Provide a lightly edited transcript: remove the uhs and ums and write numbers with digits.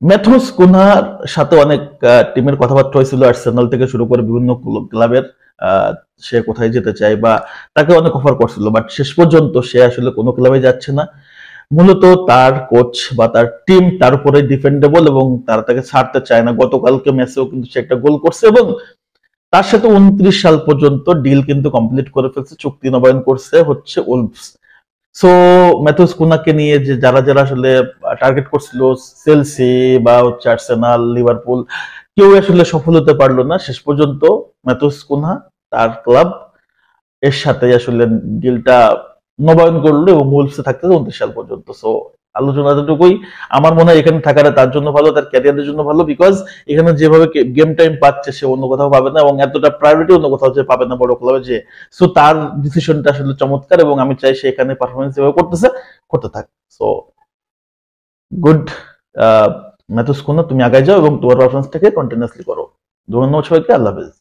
Mathews কুনহার সাথে অনেক টিমের কথাবার্তা হয়েছিল, আর্সেনাল থেকে শুরু করে বিভিন্ন ক্লাবের সে কোথায় যেতে চায় বা তাকে অনেক অফার করছিল, বাট শেষ পর্যন্ত সে আসলে কোনো ক্লাবে যাচ্ছে না। মূলত তার কোচ বা তার টিম তার উপরে ডিপেন্ডেবল এবং তারা তাকে ছাড়তে চায় না। গতকালকে ম্যাচেও কিন্তু সে একটা গোল করছে এবং তার সাথে 29 সাল পর্যন্ত ডিল কিন্তু কমপ্লিট করে ফেলছে, চুক্তি নবায়ন করছে হচ্ছে উলভস। সো ম্যাথুস কুনাকে নিয়ে যে যারা যারা আসলে টার্গেট করছিল, চেলসি বা হচ্ছে আর্সেনাল, লিভারপুল, কেউ আসলে সফল হতে পারলো না। শেষ পর্যন্ত ম্যাথুস কুনহা তার ক্লাব এর সাথে আসলে ডিলটা নবায়ন করলো এবং উলফসে থাকতে 29 সাল পর্যন্ত। সো আলোচনা এতটুকুই। আমার মনে হয় এখানে থাকাটা তার জন্য ভালো, তার ক্যারিয়ারের জন্য ভালো, বিকজ এখানে যেভাবে গেম টাইম পাচ্ছে সে অন্য কোথাও পাবে না এবং এতটা প্রায়োরিটি অন্য কোথাও যে পাবে না বড় ক্লাবে যে। সো তার ডিসিশনটা আসলে চমৎকার এবং আমি চাই সে এখানে পারফরমেন্স যেভাবে করতেছে করতে থাক। সো গুড ম্যাথুস কুনহা, তুমি আগায় যাও এবং তোমার পারফরমেন্সটাকে কন্টিনিউয়াসলি করো। ধন্যবাদ সবাইকে, আল্লাহ হাফেজ।